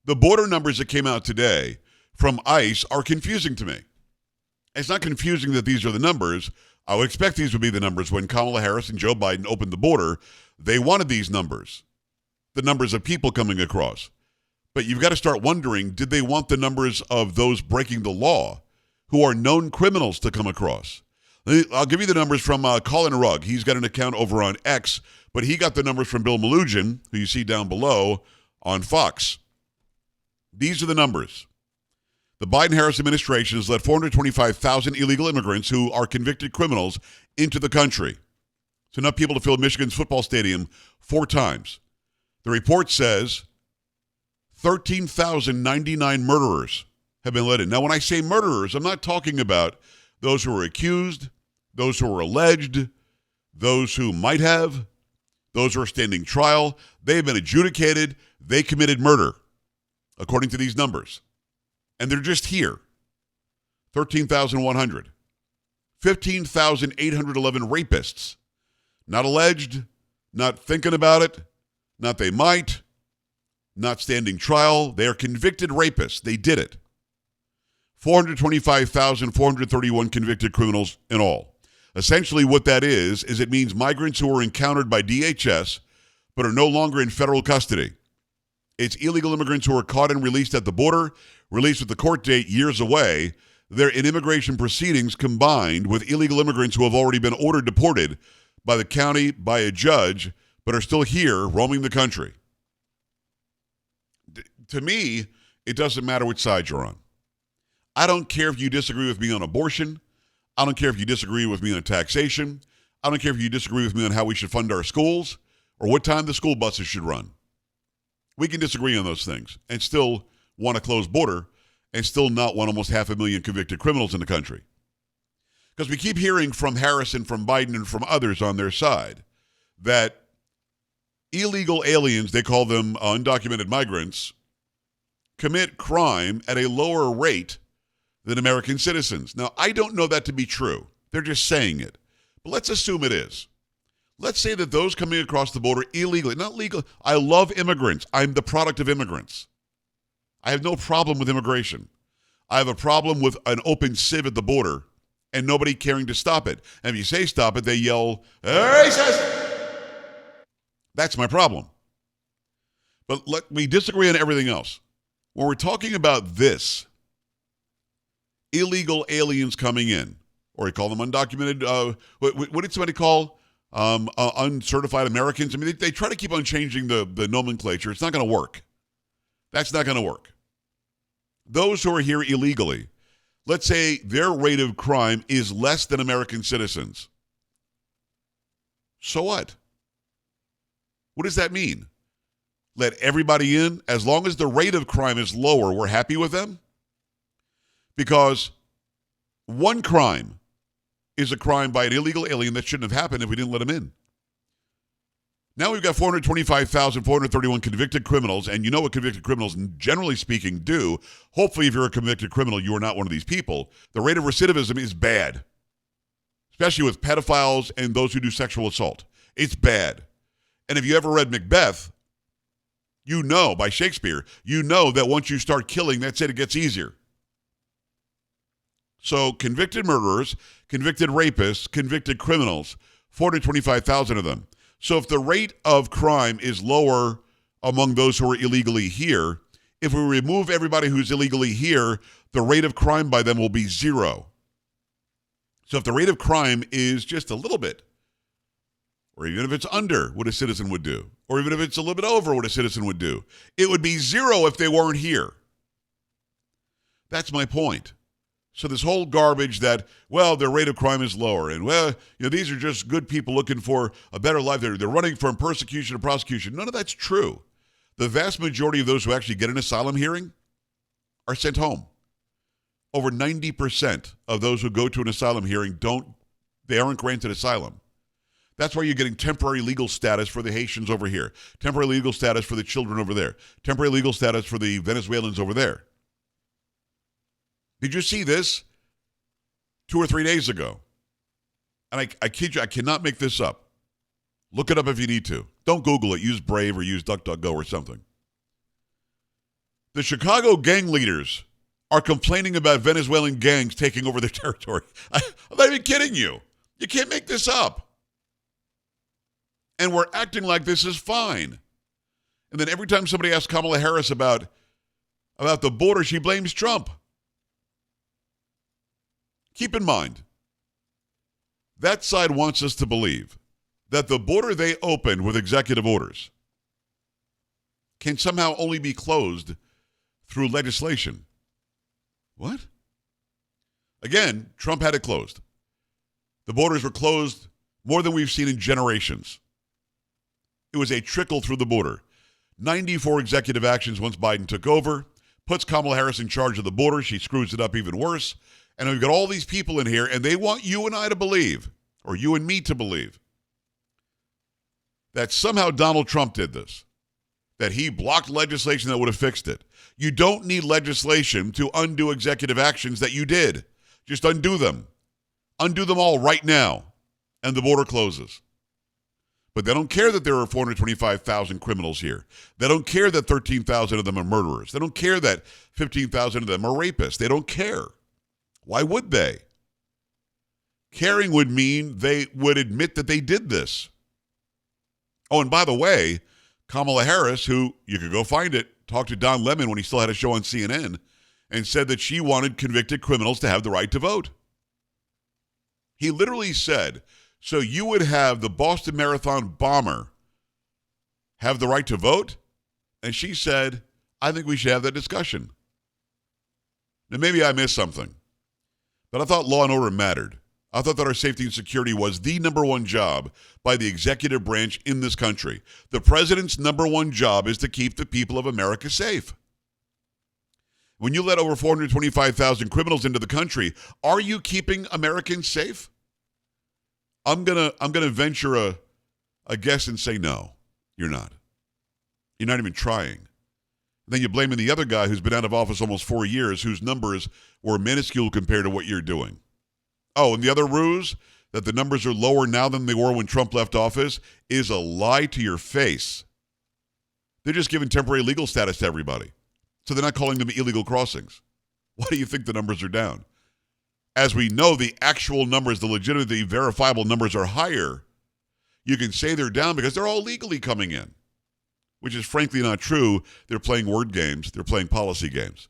The border numbers that came out today from ICE are confusing to me. It's not confusing that these are the numbers. I would expect these would be the numbers when Kamala Harris and Joe Biden opened the border. They wanted these numbers, the numbers of people coming across. But you've got to start wondering, did they want the numbers of those breaking the law who are known criminals to come across? I'll give you the numbers from Colin Rugg. He's got an account over on X, but he got the numbers from Bill Malugin, who you see down below on Fox. These are the numbers. The Biden-Harris administration has let 425,000 illegal immigrants who are convicted criminals into the country. It's enough people to fill Michigan's football stadium 4 times. The report says 13,099 murderers have been let in. Now, when I say murderers, I'm not talking about those who are accused, those who are alleged, those who might have, those who are standing trial. They've been adjudicated. They committed murder, according to these numbers. And they're just here. 13,100. 15,811 rapists. Not alleged, not thinking about it, not they might, not standing trial. They are convicted rapists. They did it. 425,431 convicted criminals in all. Essentially what that is it means migrants who are encountered by DHS but are no longer in federal custody. It's illegal immigrants who are caught and released at the border, released with the court date years away. They're in immigration proceedings combined with illegal immigrants who have already been ordered deported by the county, by a judge, but are still here roaming the country. To me, it doesn't matter which side you're on. I don't care if you disagree with me on abortion. I don't care if you disagree with me on taxation. I don't care if you disagree with me on how we should fund our schools or what time the school buses should run. We can disagree on those things and still want a closed border and still not want almost 500,000 convicted criminals in the country. Because we keep hearing from Harris and from Biden and from others on their side that illegal aliens, they call them undocumented migrants, commit crime at a lower rate than American citizens. Now, I don't know that to be true. They're just saying it. But let's assume it is. Let's say that those coming across the border illegally, not legal. I love immigrants. I'm the product of immigrants. I have no problem with immigration. I have a problem with an open sieve at the border and nobody caring to stop it. And if you say stop it, they yell, racist! That's my problem. But we disagree on everything else. When we're talking about this, illegal aliens coming in, or we call them undocumented, what did somebody call uncertified Americans? I mean, they try to keep on changing the nomenclature. It's not going to work. That's not going to work. Those who are here illegally, let's say their rate of crime is less than American citizens. So what? What does that mean? Let everybody in? As long as the rate of crime is lower, we're happy with them? Because one crime is a crime by an illegal alien that shouldn't have happened if we didn't let him in. Now we've got 425,431 convicted criminals, and you know what convicted criminals, generally speaking, do. Hopefully, if you're a convicted criminal, you are not one of these people. The rate of recidivism is bad, especially with pedophiles and those who do sexual assault. It's bad. And if you ever read Macbeth, you know, by Shakespeare, you know that once you start killing, that's it gets easier. So convicted murderers, convicted rapists, convicted criminals, 425,000 of them. So if the rate of crime is lower among those who are illegally here, if we remove everybody who's illegally here, the rate of crime by them will be 0. So if the rate of crime is just a little bit, or even if it's under what a citizen would do, or even if it's a little bit over what a citizen would do, it would be 0 if they weren't here. That's my point. So this whole garbage that, well, their rate of crime is lower, and, well, you know, these are just good people looking for a better life. They're running from persecution to prosecution. None of that's true. The vast majority of those who actually get an asylum hearing are sent home. Over 90% of those who go to an asylum hearing aren't granted asylum. That's why you're getting temporary legal status for the Haitians over here, temporary legal status for the children over there, temporary legal status for the Venezuelans over there. Did you see this 2 or 3 days ago? And I kid you, I cannot make this up. Look it up if you need to. Don't Google it. Use Brave or use DuckDuckGo or something. The Chicago gang leaders are complaining about Venezuelan gangs taking over their territory. I'm not even kidding you. You can't make this up. And we're acting like this is fine. And then every time somebody asks Kamala Harris about the border, she blames Trump. Keep in mind, that side wants us to believe that the border they opened with executive orders can somehow only be closed through legislation. What? Again, Trump had it closed. The borders were closed more than we've seen in generations. It was a trickle through the border. 94 executive actions once Biden took over, puts Kamala Harris in charge of the border. She screws it up even worse. And we've got all these people in here, and they want you and I to believe, or you and me to believe, that somehow Donald Trump did this, that he blocked legislation that would have fixed it. You don't need legislation to undo executive actions that you did. Just undo them. Undo them all right now, and the border closes. But they don't care that there are 425,000 criminals here. They don't care that 13,000 of them are murderers. They don't care that 15,000 of them are rapists. They don't care. Why would they? Caring would mean they would admit that they did this. Oh, and by the way, Kamala Harris, who you could go find it, talked to Don Lemon when he still had a show on CNN and said that she wanted convicted criminals to have the right to vote. He literally said, so you would have the Boston Marathon bomber have the right to vote? And she said, I think we should have that discussion. Now, maybe I missed something, but I thought law and order mattered. I thought that our safety and security was the number one job by the executive branch in this country. The president's number one job is to keep the people of America safe. When you let over 425,000 criminals into the country, are you keeping Americans safe? I'm gonna venture a guess and say no, you're not. You're not even trying. Then you're blaming the other guy who's been out of office almost 4 years, whose numbers were minuscule compared to what you're doing. Oh, and the other ruse, that the numbers are lower now than they were when Trump left office, is a lie to your face. They're just giving temporary legal status to everybody. So they're not calling them illegal crossings. Why do you think the numbers are down? As we know, the actual numbers, the legitimately verifiable numbers are higher. You can say they're down because they're all legally coming in, which is frankly not true. They're playing word games. They're playing policy games.